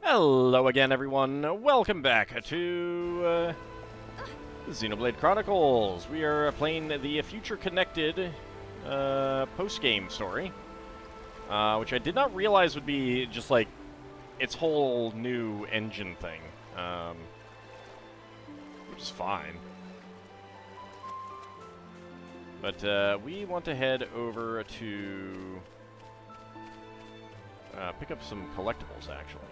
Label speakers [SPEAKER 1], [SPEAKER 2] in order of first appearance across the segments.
[SPEAKER 1] Hello again, everyone. Welcome back to Xenoblade Chronicles. We are playing the Future Connected post-game story, which I did not realize would be just like its whole new engine thing, which is fine. But we want to head over to pick up some collectibles, actually.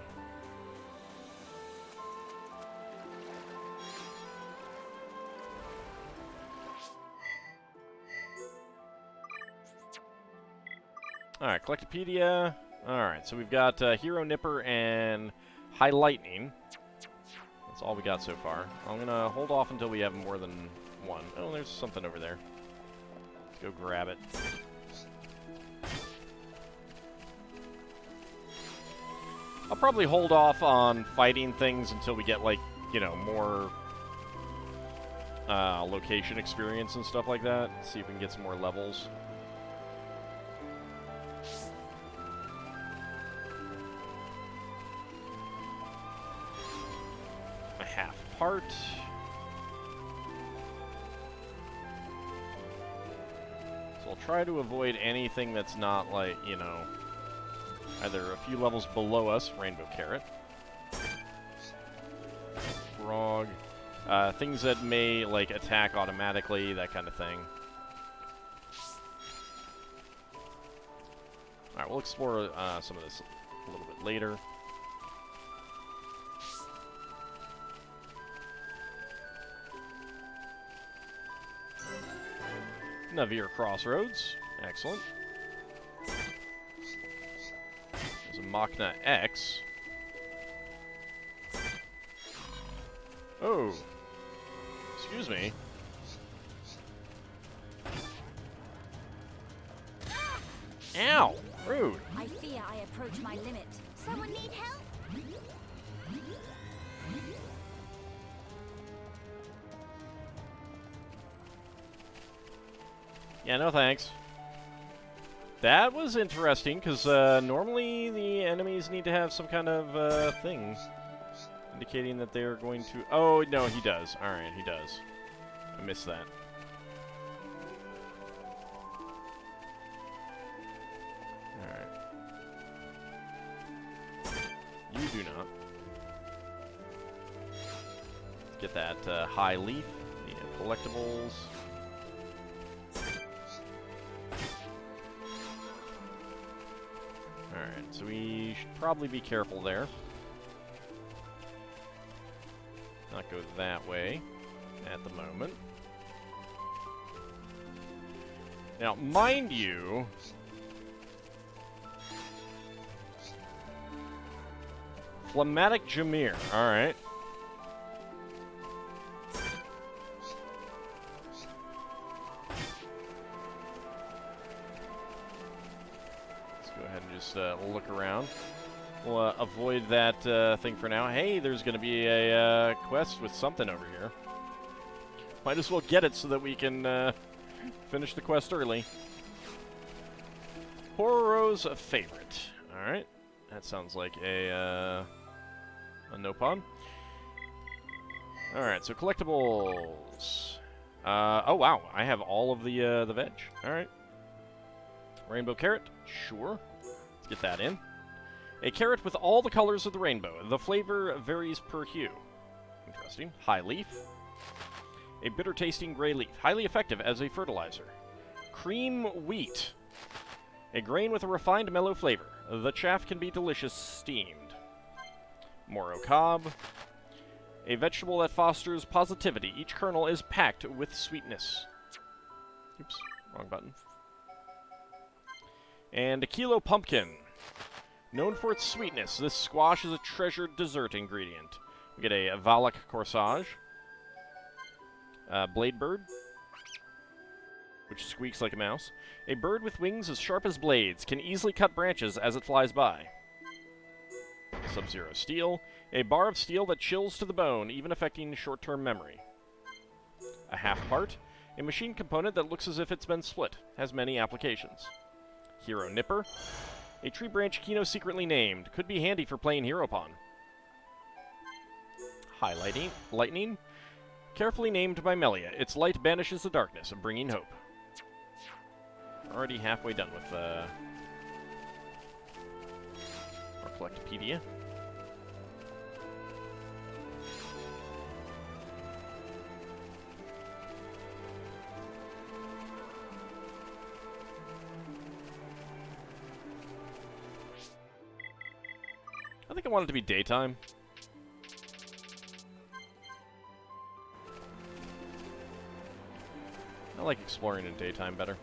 [SPEAKER 1] Alright, Collectopedia. Alright, so we've got Hero Nipper and High Lightning. That's all we got so far. I'm gonna hold off until we have more than one. Oh, there's something over there. Let's go grab it. I'll probably hold off on fighting things until we get, like, you know, more location experience and stuff like that. See if we can get some more levels. Part. So I'll try to avoid anything that's not like, you know, either a few levels below us, Rainbow Carrot, Frog, things that may, like, attack automatically, that kind of thing. Alright, we'll explore some of this a little bit later. Navir Crossroads. Excellent. There's a Machna X. Oh. Excuse me. Ow! Rude.
[SPEAKER 2] I fear I approach my limit. Someone need help?
[SPEAKER 1] Yeah, no thanks. That was interesting, because normally the enemies need to have some kind of thing indicating that they're going to... Oh, no, he does. Alright, he does. I missed that. Alright. You do not. Get that high leaf, the collectibles. Alright, so we should probably be careful there. Not go that way at the moment. Now, mind you, Phlegmatic Jameer, alright. Look around. We'll avoid that thing for now. Hey, there's going to be a quest with something over here. Might as well get it so that we can finish the quest early. Pororo's favorite. Alright. That sounds like a no-pun. Alright, so collectibles. Oh, wow. I have all of the veg. Alright. Rainbow Carrot. Sure. Get that in. A carrot with all the colors of the rainbow. The flavor varies per hue. Interesting. High leaf. A bitter-tasting gray leaf. Highly effective as a fertilizer. Cream wheat. A grain with a refined mellow flavor. The chaff can be delicious steamed. Moro cob. A vegetable that fosters positivity. Each kernel is packed with sweetness. Oops, wrong button. And a kilo pumpkin. Known for its sweetness, this squash is a treasured dessert ingredient. We get a Valak corsage. Bladebird, which squeaks like a mouse. A bird with wings as sharp as blades, can easily cut branches as it flies by. Sub-Zero steel. A bar of steel that chills to the bone, even affecting short-term memory. A half part. A machine component that looks as if it's been split. Has many applications. Hero Nipper. A tree branch Kino secretly named. Could be handy for playing Hero Pawn. Highlighting lightning, carefully named by Melia. Its light banishes the darkness, bringing hope. Already halfway done with our Collectopedia. I think I want it to be daytime. I like exploring in daytime better.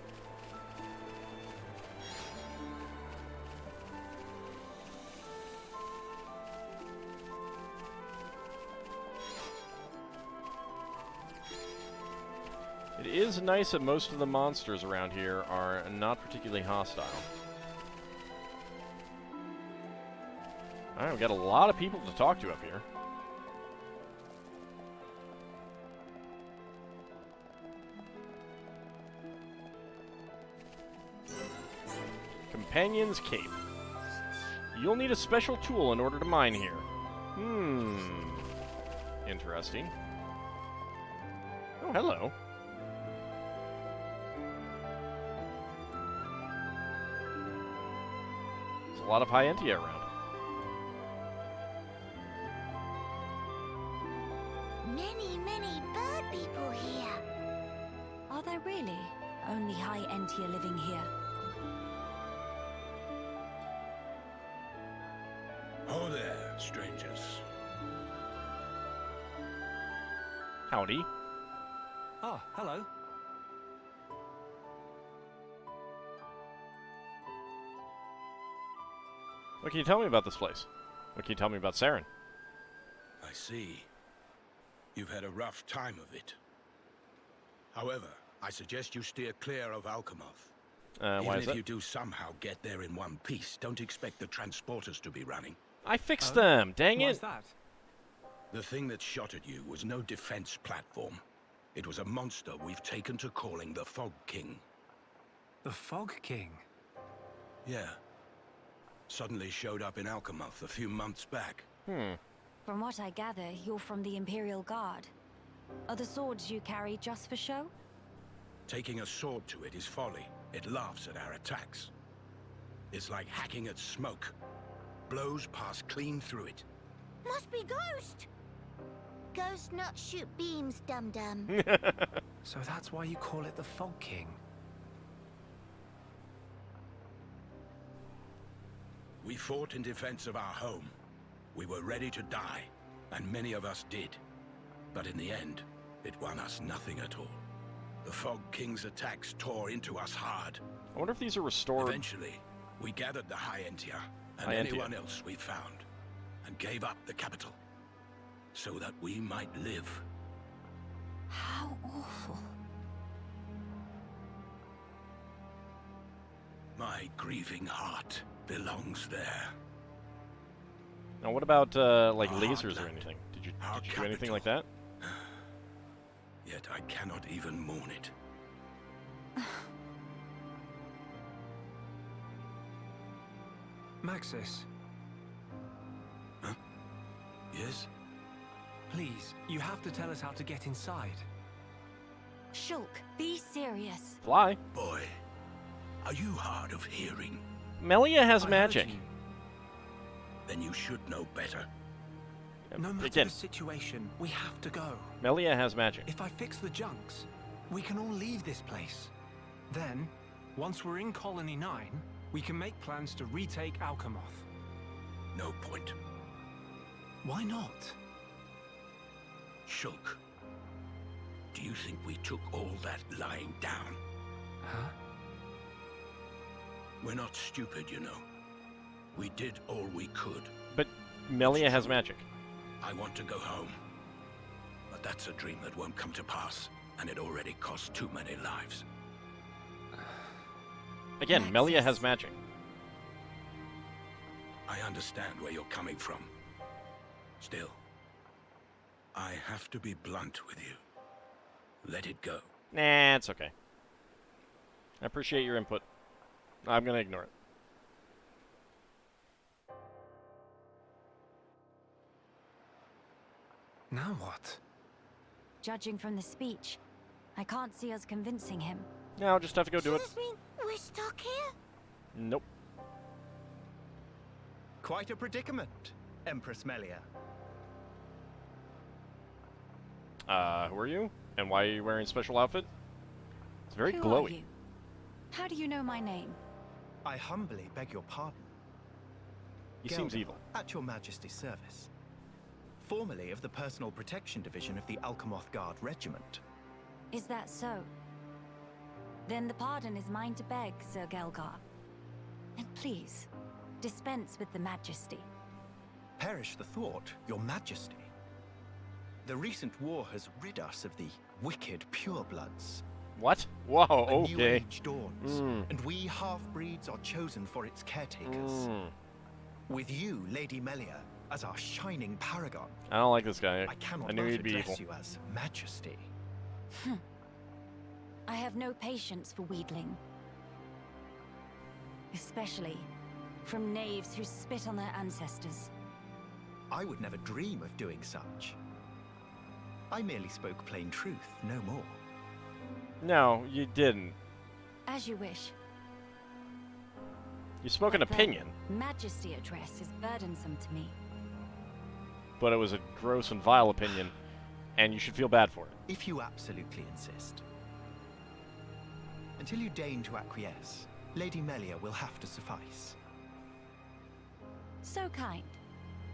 [SPEAKER 1] It is nice that most of the monsters around here are not particularly hostile. Alright, we got a lot of people to talk to up here. Companion's Cape. You'll need a special tool in order to mine here. Interesting. Oh, hello. There's a lot of Hyentia around.
[SPEAKER 2] Many bird people here. Are there really only Hyentia living here?
[SPEAKER 3] Oh there, strangers.
[SPEAKER 1] Howdy.
[SPEAKER 4] Oh, hello.
[SPEAKER 1] What can you tell me about this place? What can you tell me about Saren?
[SPEAKER 3] I see. You've had a rough time of it. However, I suggest you steer clear of Alcamoth.
[SPEAKER 1] Why
[SPEAKER 3] Even
[SPEAKER 1] is
[SPEAKER 3] if
[SPEAKER 1] that?
[SPEAKER 3] you do somehow get there in one piece, don't expect the transporters to be running.
[SPEAKER 1] I fixed them, dang
[SPEAKER 4] Why
[SPEAKER 1] it!
[SPEAKER 4] is that?
[SPEAKER 3] The thing that shot at you was no defense platform. It was a monster we've taken to calling the Fog King.
[SPEAKER 4] The Fog King?
[SPEAKER 3] Yeah. Suddenly showed up in Alcamoth a few months back.
[SPEAKER 2] From what I gather, you're from the Imperial Guard. Are the swords you carry just for show?
[SPEAKER 3] Taking a sword to it is folly. It laughs at our attacks. It's like hacking at smoke. Blows pass clean through it.
[SPEAKER 2] Must be Ghost! Ghost not shoot beams, dum-dum.
[SPEAKER 4] So that's why you call it the Fog King?
[SPEAKER 3] We fought in defense of our home. We were ready to die, and many of us did. But in the end, it won us nothing at all. The Fog King's attacks tore into us hard.
[SPEAKER 1] I wonder if these are restored.
[SPEAKER 3] Eventually, we gathered the Hyentia and
[SPEAKER 1] Hyentia.
[SPEAKER 3] anyone else we found, and gave up the capital, so that we might live.
[SPEAKER 2] How awful.
[SPEAKER 3] My grieving heart belongs there.
[SPEAKER 1] Now, what about like
[SPEAKER 3] Our
[SPEAKER 1] lasers or
[SPEAKER 3] heartland.
[SPEAKER 1] anything? Did you
[SPEAKER 3] Our
[SPEAKER 1] do anything like that?
[SPEAKER 3] Yet I cannot even mourn it.
[SPEAKER 4] Maxis,
[SPEAKER 3] Yes?
[SPEAKER 4] please, you have to tell us how to get inside.
[SPEAKER 2] Shulk, be serious.
[SPEAKER 1] Fly.
[SPEAKER 3] Boy, are you hard of hearing?
[SPEAKER 1] Melia has
[SPEAKER 4] I heard
[SPEAKER 1] magic.
[SPEAKER 4] you.
[SPEAKER 3] Then you should know better.
[SPEAKER 4] No matter
[SPEAKER 1] Again,
[SPEAKER 4] the situation, we have to go.
[SPEAKER 1] Melia has magic.
[SPEAKER 4] If I fix the junks, we can all leave this place. Then, once we're in Colony 9, we can make plans to retake Alcamoth.
[SPEAKER 3] No point.
[SPEAKER 4] Why not?
[SPEAKER 3] Shulk, do you think we took all that lying down?
[SPEAKER 4] Huh?
[SPEAKER 3] We're not stupid, you know. We did all we could.
[SPEAKER 1] But Melia has
[SPEAKER 3] true.
[SPEAKER 1] magic.
[SPEAKER 3] I want to go home. But that's a dream that won't come to pass, and it already cost too many lives.
[SPEAKER 1] Again, Melia has
[SPEAKER 2] Maxis.
[SPEAKER 1] magic.
[SPEAKER 3] I understand where you're coming from. Still, I have to be blunt with you. Let it go.
[SPEAKER 1] Nah, it's okay. I appreciate your input. I'm gonna ignore it.
[SPEAKER 4] Now what?
[SPEAKER 2] Judging from the speech, I can't see us convincing him.
[SPEAKER 1] Yeah, I'll just have to go do it.
[SPEAKER 5] Does this mean we're stuck here?
[SPEAKER 1] Nope.
[SPEAKER 6] Quite a predicament, Empress Melia.
[SPEAKER 1] Who are you? And why are you wearing a special outfit? It's very
[SPEAKER 2] Who
[SPEAKER 1] glowy.
[SPEAKER 2] are you? How do you know my name?
[SPEAKER 6] I humbly beg your pardon.
[SPEAKER 1] He seems
[SPEAKER 6] Gelgar,
[SPEAKER 1] evil.
[SPEAKER 6] At your Majesty's service. Formerly of the Personal Protection Division of the Alcamoth Guard Regiment.
[SPEAKER 2] Is that so? Then the pardon is mine to beg, Sir Gelgar. And please, dispense with the majesty.
[SPEAKER 6] Perish the thought, your Majesty. The recent war has rid us of the wicked purebloods.
[SPEAKER 1] What? Whoa,
[SPEAKER 6] A new
[SPEAKER 1] okay.
[SPEAKER 6] age dawns, and we half-breeds are chosen for its caretakers. With you, Lady Melia, as our shining paragon,
[SPEAKER 1] I don't like this guy.
[SPEAKER 6] I cannot
[SPEAKER 1] I knew
[SPEAKER 6] but
[SPEAKER 1] he'd be
[SPEAKER 6] address
[SPEAKER 1] evil.
[SPEAKER 6] you as Majesty.
[SPEAKER 2] I have no patience for wheedling. Especially from knaves who spit on their ancestors.
[SPEAKER 6] I would never dream of doing such. I merely spoke plain truth, no more.
[SPEAKER 1] No, you didn't.
[SPEAKER 2] As you wish.
[SPEAKER 1] You spoke an
[SPEAKER 2] But the
[SPEAKER 1] opinion,
[SPEAKER 2] Majesty address is burdensome to me.
[SPEAKER 1] but it was a gross and vile opinion, and you should feel bad for it.
[SPEAKER 6] If you absolutely insist. Until you deign to acquiesce, Lady Melia will have to suffice.
[SPEAKER 2] So kind,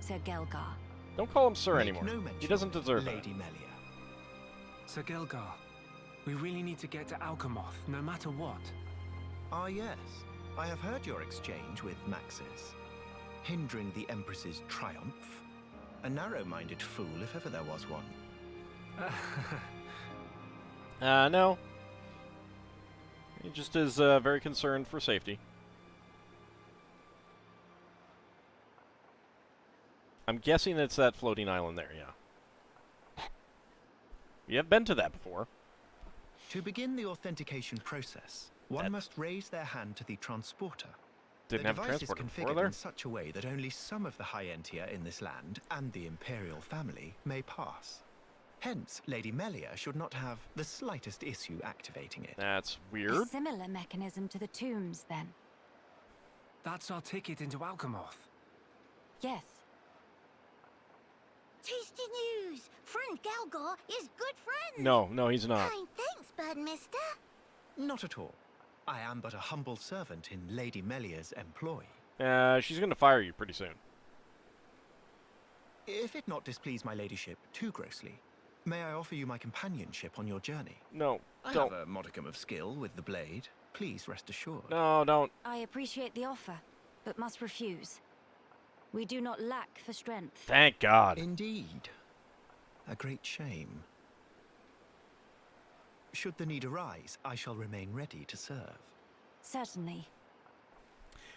[SPEAKER 2] Sir Gelgar.
[SPEAKER 1] Don't call him sir
[SPEAKER 6] Make
[SPEAKER 1] anymore.
[SPEAKER 6] no
[SPEAKER 1] He
[SPEAKER 6] mention
[SPEAKER 1] doesn't
[SPEAKER 6] of
[SPEAKER 1] deserve
[SPEAKER 6] Lady
[SPEAKER 1] it.
[SPEAKER 6] Melia.
[SPEAKER 4] Sir Gelgar, we really need to get to Alcamoth, no matter what.
[SPEAKER 6] Ah yes, I have heard your exchange with Maxis. Hindering the Empress's triumph. A narrow-minded fool if ever there was one.
[SPEAKER 1] No. He just is very concerned for safety. I'm guessing it's that floating island there, yeah. We have been to that before.
[SPEAKER 6] To begin the authentication process, one
[SPEAKER 1] That-
[SPEAKER 6] must raise their hand to the transporter.
[SPEAKER 1] Didn't
[SPEAKER 6] the
[SPEAKER 1] have a
[SPEAKER 6] device is
[SPEAKER 1] transporter before
[SPEAKER 6] configured
[SPEAKER 1] there.
[SPEAKER 6] in such a way that only some of the high entier in this land and the Imperial family may pass. Hence, Lady Melia should not have the slightest issue activating it.
[SPEAKER 1] That's
[SPEAKER 2] A
[SPEAKER 1] weird.
[SPEAKER 2] similar mechanism to the tombs, then.
[SPEAKER 4] That's our ticket into Alcamoth.
[SPEAKER 2] Yes.
[SPEAKER 5] Tasty news! Friend Gelgar is good friend!
[SPEAKER 1] No, he's not.
[SPEAKER 5] Kind thanks, Bird Mister.
[SPEAKER 6] Not at all. I am but a humble servant in Lady Melia's employ.
[SPEAKER 1] She's gonna fire you pretty soon.
[SPEAKER 6] If it not displease my ladyship too grossly, may I offer you my companionship on your journey?
[SPEAKER 1] No,
[SPEAKER 6] I
[SPEAKER 1] don't.
[SPEAKER 6] have a modicum of skill with the blade. Please rest assured.
[SPEAKER 1] No, don't.
[SPEAKER 2] I appreciate the offer, but must refuse. We do not lack for strength.
[SPEAKER 1] Thank God.
[SPEAKER 6] Indeed. A great shame. Should the need arise, I shall remain ready to serve.
[SPEAKER 2] Certainly.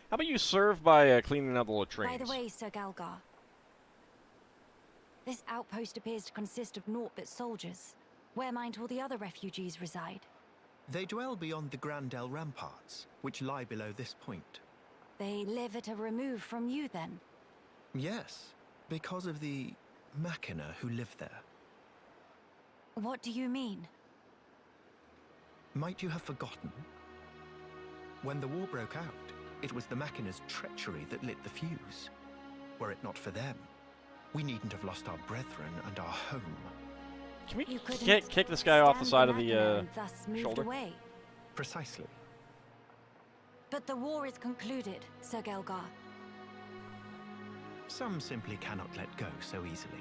[SPEAKER 1] How about you serve by cleaning out the latrines?
[SPEAKER 2] By the way, Sir Gelgar, this outpost appears to consist of naught but soldiers. Where might all the other refugees reside?
[SPEAKER 6] They dwell beyond the Grandel ramparts, which lie below this point.
[SPEAKER 2] They live at a remove from you, then?
[SPEAKER 6] Yes, because of the machina who live there.
[SPEAKER 2] What do you mean?
[SPEAKER 6] Might you have forgotten? When the war broke out, it was the machina's treachery that lit the fuse. Were it not for them, we needn't have lost our brethren and our home.
[SPEAKER 1] Can we
[SPEAKER 2] You couldn't
[SPEAKER 1] kick this guy off the
[SPEAKER 2] stand
[SPEAKER 1] side of
[SPEAKER 2] machina
[SPEAKER 1] the
[SPEAKER 2] and thus moved
[SPEAKER 1] shoulder?
[SPEAKER 2] away.
[SPEAKER 6] Precisely.
[SPEAKER 2] But the war is concluded, Sir Gelgar.
[SPEAKER 6] Some simply cannot let go so easily.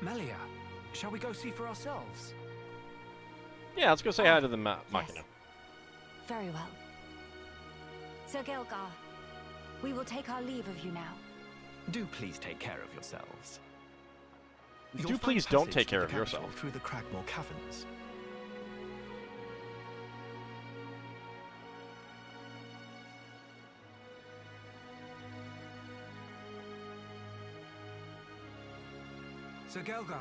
[SPEAKER 4] Melia, shall we go see for ourselves?
[SPEAKER 1] Yeah, let's go say hi to the machina.
[SPEAKER 2] Yes. Very well. Sir Gelgar, we will take our leave of you now.
[SPEAKER 6] Do please take care of yourselves.
[SPEAKER 1] Do
[SPEAKER 6] You'll find
[SPEAKER 1] please don't
[SPEAKER 6] passage
[SPEAKER 1] take
[SPEAKER 6] to
[SPEAKER 1] care
[SPEAKER 6] the
[SPEAKER 1] of
[SPEAKER 6] capital
[SPEAKER 1] yourself.
[SPEAKER 6] Through the Cragmore caverns.
[SPEAKER 4] Sir Gelgar,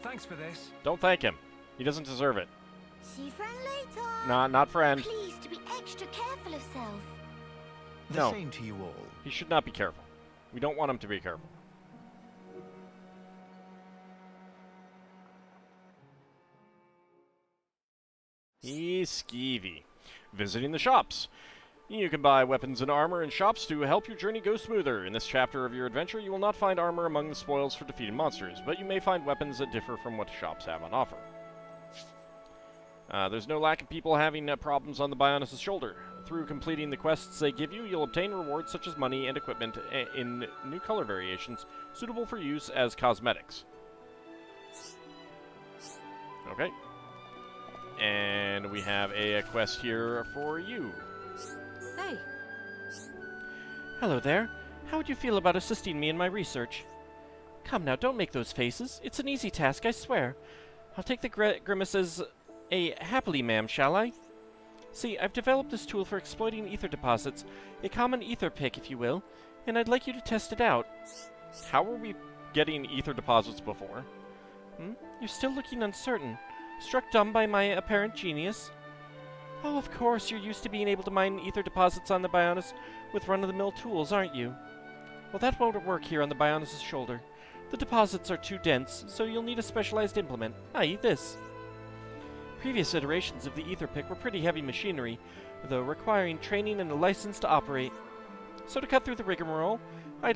[SPEAKER 4] thanks for this.
[SPEAKER 1] Don't thank him. He doesn't deserve it.
[SPEAKER 5] See friend later.
[SPEAKER 1] Not friend.
[SPEAKER 5] Please to be extra careful of self.
[SPEAKER 6] The
[SPEAKER 1] No.
[SPEAKER 6] same to you all.
[SPEAKER 1] He should not be careful. We don't want him to be careful. He's skeevy. Visiting the shops. You can buy weapons and armor in shops to help your journey go smoother. In this chapter of your adventure, you will not find armor among the spoils for defeating monsters, but you may find weapons that differ from what shops have on offer. There's no lack of people having problems on the Bionis' shoulder. Through completing the quests they give you, you'll obtain rewards such as money and equipment in new color variations, suitable for use as cosmetics. Okay. And we have a quest here for you.
[SPEAKER 7] Hey.
[SPEAKER 8] Hello there. How would you feel about assisting me in my research? Come now, don't make those faces. It's an easy task, I swear. I'll take the grimace as a happily, ma'am, shall I? See, I've developed this tool for exploiting ether deposits, a common ether pick, if you will, and I'd like you to test it out.
[SPEAKER 1] How were we getting ether deposits before?
[SPEAKER 8] You're still looking uncertain. Struck dumb by my apparent genius? Oh, of course, you're used to being able to mine ether deposits on the Bionis with run-of-the-mill tools, aren't you? Well, that won't work here on the Bionis' shoulder. The deposits are too dense, so you'll need a specialized implement, i.e. this. Previous iterations of the ether pick were pretty heavy machinery, though requiring training and a license to operate. So to cut through the rigmarole, I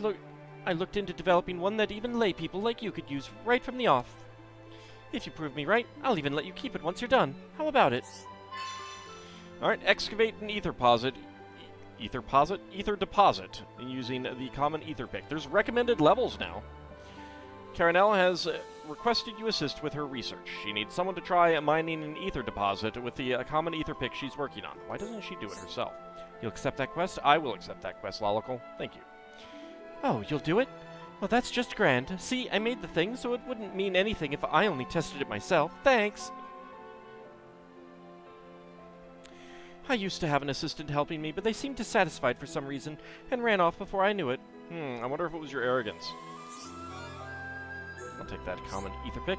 [SPEAKER 8] looked into developing one that even lay people like you could use right from the off. If you prove me right, I'll even let you keep it once you're done. How about it?
[SPEAKER 1] Alright, excavate an ether deposit using the common ether pick. There's recommended levels now. Caranel has requested you assist with her research. She needs someone to try mining an ether deposit with the common ether pick she's working on. Why doesn't she do it herself? You'll accept that quest? I will accept that quest, Lolical. Thank you.
[SPEAKER 8] Oh, you'll do it? Well, that's just grand. See, I made the thing, so it wouldn't mean anything if I only tested it myself. Thanks! I used to have an assistant helping me, but they seemed dissatisfied for some reason, and ran off before I knew it.
[SPEAKER 1] I wonder if it was your arrogance. I'll take that common ether pick.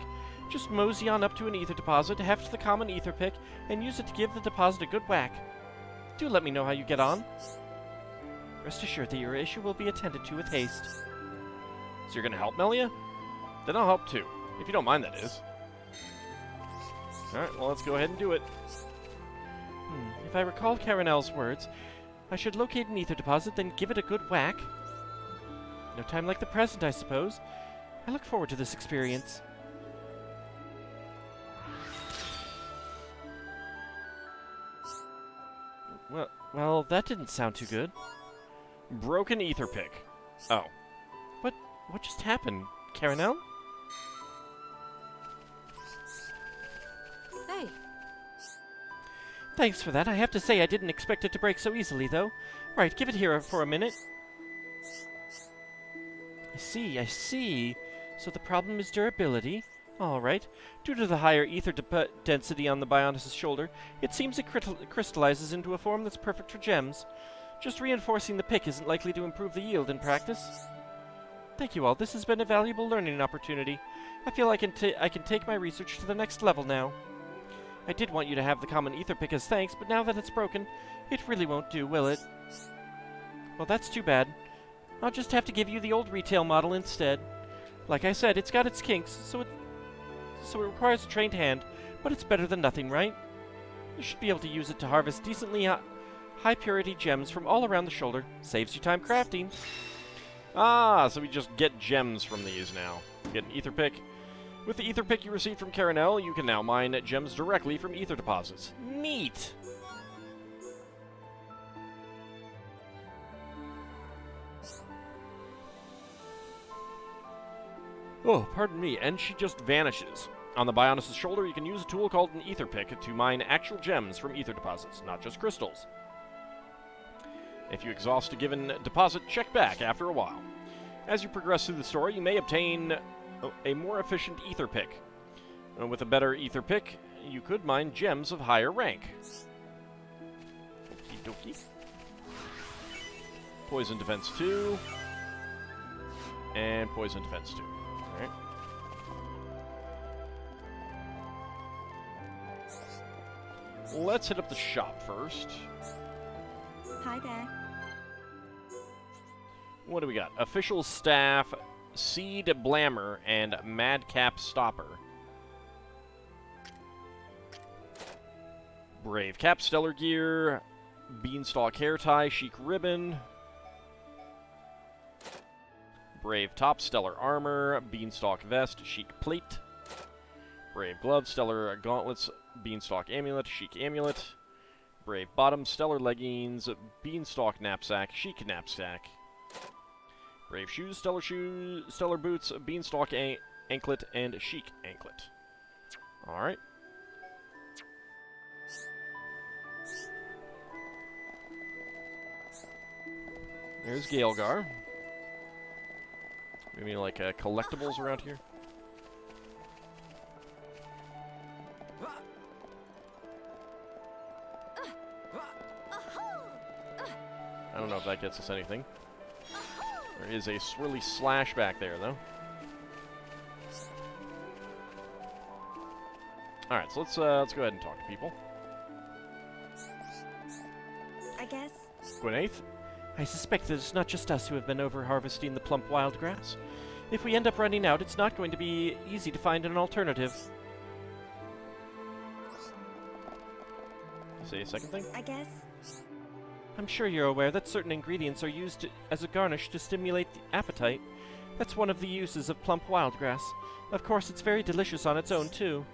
[SPEAKER 8] Just mosey on up to an ether deposit, heft the common ether pick, and use it to give the deposit a good whack. Do let me know how you get on. Rest assured that your issue will be attended to with haste.
[SPEAKER 1] So you're going to help, Melia? Then I'll help too. If you don't mind, that is. Alright, well, let's go ahead and do it.
[SPEAKER 8] If I recall Caranel's words, I should locate an ether deposit, then give it a good whack. No time like the present, I suppose. I look forward to this experience. Well, that didn't sound too good.
[SPEAKER 1] Broken ether pick. Oh.
[SPEAKER 8] What just happened? Caranel?
[SPEAKER 7] Hey.
[SPEAKER 8] Thanks for that. I have to say I didn't expect it to break so easily, though. Right, give it here for a minute. I see. So the problem is durability. Alright. Due to the higher ether density on the Bionis' shoulder, it seems it crystallizes into a form that's perfect for gems. Just reinforcing the pick isn't likely to improve the yield in practice. Thank you all. This has been a valuable learning opportunity. I feel I can take my research to the next level now. I did want you to have the common ether pick as thanks, but now that it's broken, it really won't do, will it? Well, that's too bad. I'll just have to give you the old retail model instead. Like I said, it's got its kinks, so it requires a trained hand, but it's better than nothing, right? You should be able to use it to harvest decently high-purity gems from all around the shoulder. Saves you time crafting.
[SPEAKER 1] Ah, so we just get gems from these now. Get an ether pick. With the ether pick you received from Caranel, you can now mine gems directly from ether deposits. Neat! Oh, pardon me, and she just vanishes. On the Bionis' shoulder, you can use a tool called an ether pick to mine actual gems from ether deposits, not just crystals. If you exhaust a given deposit, check back after a while. As you progress through the story, you may obtain a more efficient ether pick. With a better ether pick, you could mine gems of higher rank. Okie dokie. Poison defense 2. And poison defense 2. Alright. Let's hit up the shop first.
[SPEAKER 2] Hi there.
[SPEAKER 1] What do we got? Official Staff, Seed Blammer, and Madcap Stopper. Brave Cap, Stellar Gear, Beanstalk Hair Tie, Chic Ribbon. Brave Top, Stellar Armor, Beanstalk Vest, Chic Plate. Brave Gloves, Stellar Gauntlets, Beanstalk Amulet, Chic Amulet. Brave Bottom, Stellar Leggings, Beanstalk Knapsack, Chic Knapsack. Brave Shoes, Stellar Boots, Beanstalk Anklet, and Chic Anklet. Alright. There's Gaelgar. Maybe like collectibles around here? I don't know if that gets us anything. There is a swirly slash back there, though. Alright, so let's go ahead and talk to people.
[SPEAKER 2] I guess.
[SPEAKER 1] Gwyneth?
[SPEAKER 8] I suspect that it's not just us who have been over-harvesting the plump wild grass. If we end up running out, it's not going to be easy to find an alternative.
[SPEAKER 1] Say a second thing?
[SPEAKER 2] I guess.
[SPEAKER 8] I'm sure you're aware that certain ingredients are used as a garnish to stimulate the appetite. That's one of the uses of plump wild grass. Of course, it's very delicious on its own, too.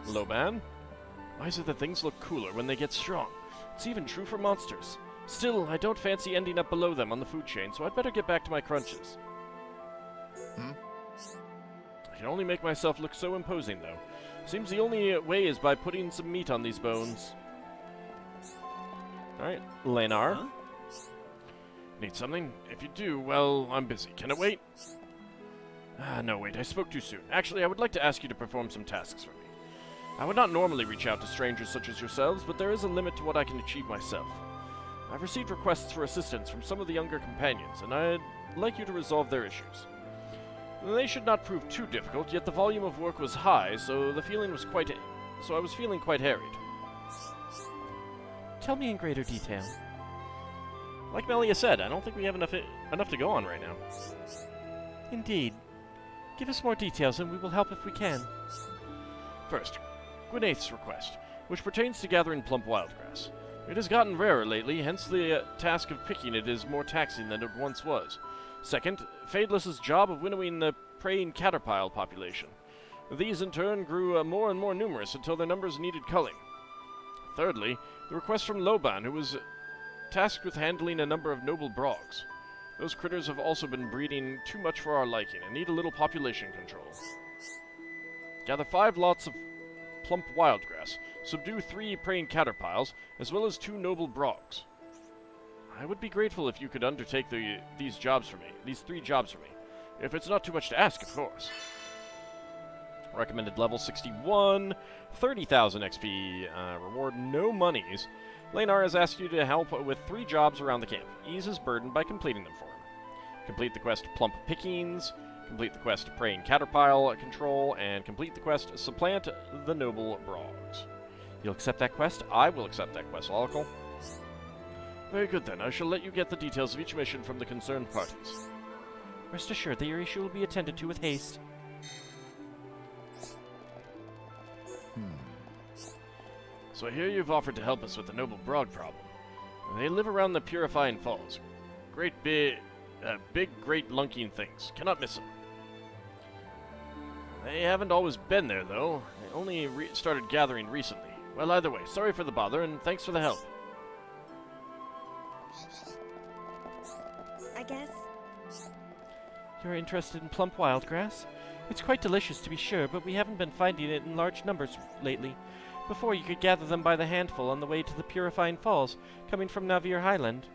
[SPEAKER 1] Loban? Why is it that things look cooler when they get strong? It's even true for monsters. Still, I don't fancy ending up below them on the food chain, so I'd better get back to my crunches. I can only make myself look so imposing, though. Seems the only way is by putting some meat on these bones. Alright, Lenar.
[SPEAKER 7] Huh?
[SPEAKER 1] Need something? If you do, well, I'm busy. Can it wait? No, wait, I spoke too soon. Actually, I would like to ask you to perform some tasks for me. I would not normally reach out to strangers such as yourselves, but there is a limit to what I can achieve myself. I've received requests for assistance from some of the younger companions, and I'd like you to resolve their issues. They should not prove too difficult, yet the volume of work was high, so I was feeling quite harried.
[SPEAKER 8] Tell me in greater detail.
[SPEAKER 1] Like Melia said, I don't think we have enough to go on right now.
[SPEAKER 8] Indeed. Give us more details and we will help if we can.
[SPEAKER 1] First, Gwyneth's request, which pertains to gathering plump wildgrass. It has gotten rarer lately, hence the task of picking it is more taxing than it once was. Second, Fadeless's job of winnowing the preying caterpillar population. These, in turn, grew more and more numerous until their numbers needed culling. Thirdly, the request from Loban, who was tasked with handling a number of noble brogs. Those critters have also been breeding too much for our liking and need a little population control. Gather 5 lots of plump wildgrass, subdue 3 preying caterpillars, as well as 2 noble brogs. I would be grateful if you could undertake these 3 jobs for me. If it's not too much to ask, of course. Recommended level 61, 30,000 XP, reward no monies. Lenar has asked you to help with 3 jobs around the camp. Ease his burden by completing them for him. Complete the quest Plump Pickings, complete the quest Preying Caterpillar Control, and complete the quest Supplant the Noble Brogs.
[SPEAKER 8] You'll accept that quest?
[SPEAKER 1] I will accept that quest, Oracle. Very good then, I shall let you get the details of each mission from the concerned parties.
[SPEAKER 8] Rest assured that your issue will be attended to with haste.
[SPEAKER 1] So I hear you've offered to help us with the Noble Brog problem. They live around the Purifying Falls. Great great lunking things. Cannot miss them. They haven't always been there, though. They only started gathering recently. Well, either way, sorry for the bother, and thanks for the help.
[SPEAKER 2] I guess.
[SPEAKER 8] You're interested in plump wildgrass? It's quite delicious to be sure, but we haven't been finding it in large numbers lately. Before, you could gather them by the handful on the way to the Purifying Falls, coming from Navir Highland.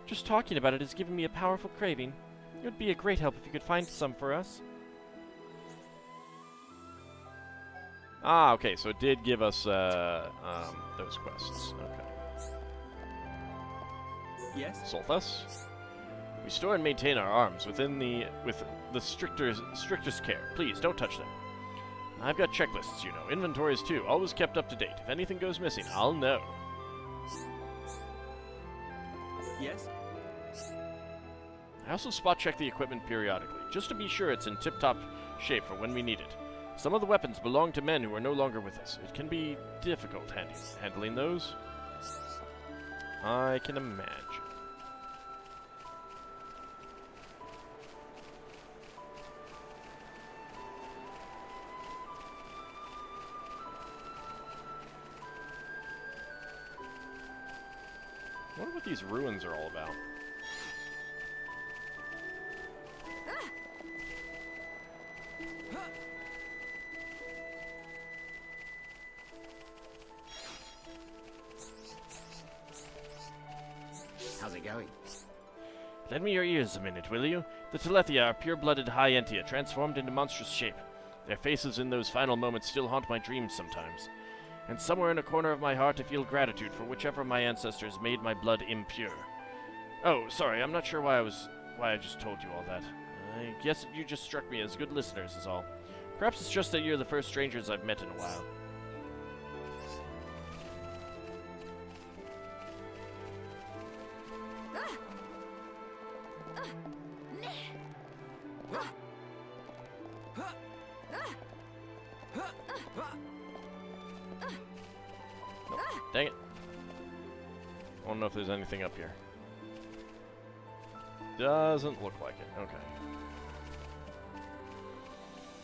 [SPEAKER 8] Just talking about it has given me a powerful craving. It would be a great help if you could find some for us.
[SPEAKER 1] Ah, okay, so it did give us those quests. Okay.
[SPEAKER 7] Yes?
[SPEAKER 1] Solthus? We store and maintain our arms with the strictest care. Please, don't touch them. I've got checklists, you know, inventories too, always kept up to date. If anything goes missing, I'll know.
[SPEAKER 4] Yes?
[SPEAKER 1] I also spot check the equipment periodically, just to be sure it's in tip-top shape for when we need it. Some of the weapons belong to men who are no longer with us. It can be difficult handling those. I can imagine. I wonder what these ruins are all about.
[SPEAKER 7] How's it going?
[SPEAKER 1] Lend me your ears a minute, will you? The Telethia are pure-blooded High-Entia, transformed into monstrous shape. Their faces in those final moments still haunt my dreams sometimes. And somewhere in a corner of my heart I feel gratitude for whichever of my ancestors made my blood impure. Oh, sorry, I'm not sure why I just told you all that. I guess you just struck me as good listeners is all. Perhaps it's just that you're the first strangers I've met in a while. Dang it. I don't know if there's anything up here. Doesn't look like it. Okay.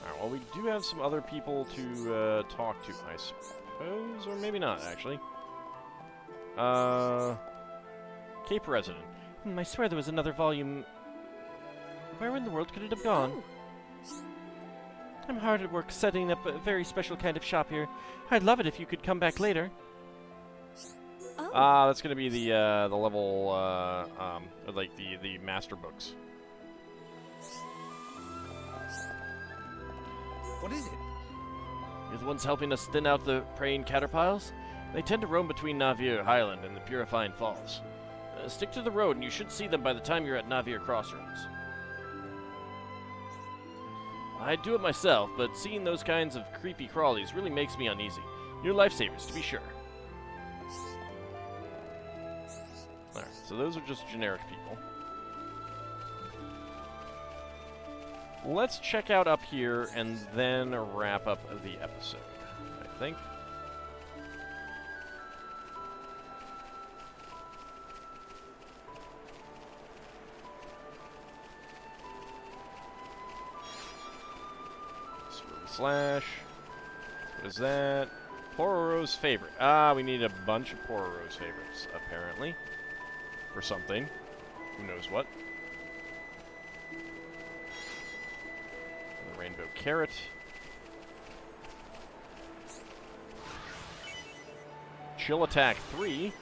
[SPEAKER 1] Alright, well, we do have some other people to talk to, I suppose. Or maybe not, actually. Cape Resident.
[SPEAKER 8] I swear there was another volume. Where in the world could it have gone? I'm hard at work setting up a very special kind of shop here. I'd love it if you could come back later.
[SPEAKER 1] That's gonna be the level, like the master books.
[SPEAKER 4] What is it?
[SPEAKER 1] You're the ones helping us thin out the preying caterpillars? They tend to roam between Navir Highland and the Purifying Falls. Stick to the road and you should see them by the time you're at Navir Crossroads. I'd do it myself, but seeing those kinds of creepy crawlies really makes me uneasy. You're lifesavers, to be sure. Alright, so those are just generic people. Let's check out up here and then wrap up the episode, I think. Slash. What is that? Pororo's favorite. Ah, we need a bunch of Pororo's favorites, apparently. For something. Who knows what. And the rainbow carrot. Chill attack 3.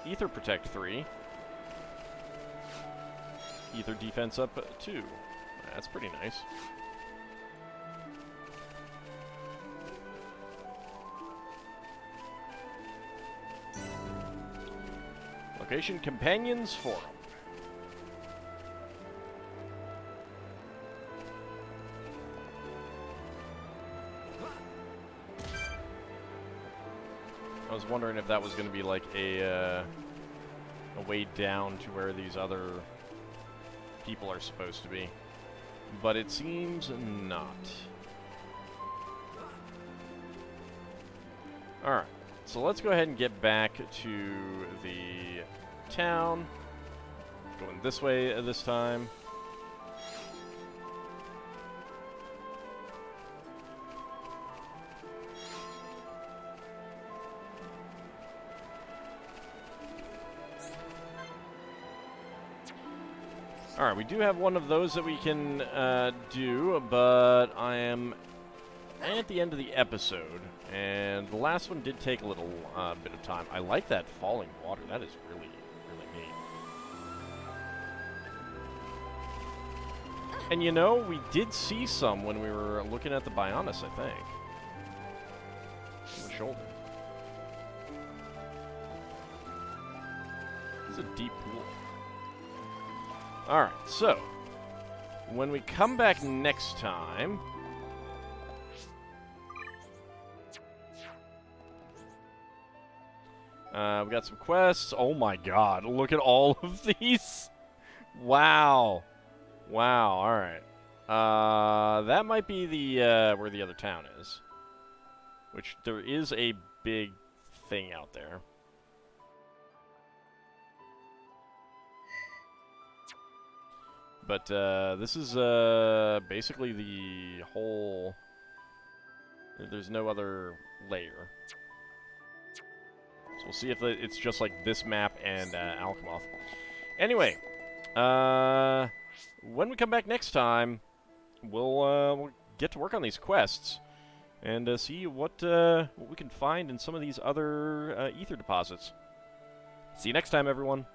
[SPEAKER 1] Ether protect 3. Ether defense up 2. That's pretty nice. Location Companions Forum. I was wondering if that was going to be like a way down to where these other people are supposed to be. But it seems not. Alright. So let's go ahead and get back to the town. Going this way this time. Alright, we do have one of those that we can do, but I am at the end of the episode, and the last one did take a little bit of time. I like that falling water. That is really, really neat. And you know, we did see some when we were looking at the Bionis, I think. On the shoulder. It's a deep pool. Alright, so when we come back next time, We got some quests. Oh my god, look at all of these. Wow. Wow, alright. That might be the, where the other town is. Which, there is a big thing out there. But, this is, basically the whole... There's no other layer. So we'll see if it's just like this map and, Alcamoth. Anyway, when we come back next time, we'll get to work on these quests and see what we can find in some of these other ether deposits. See you next time, everyone.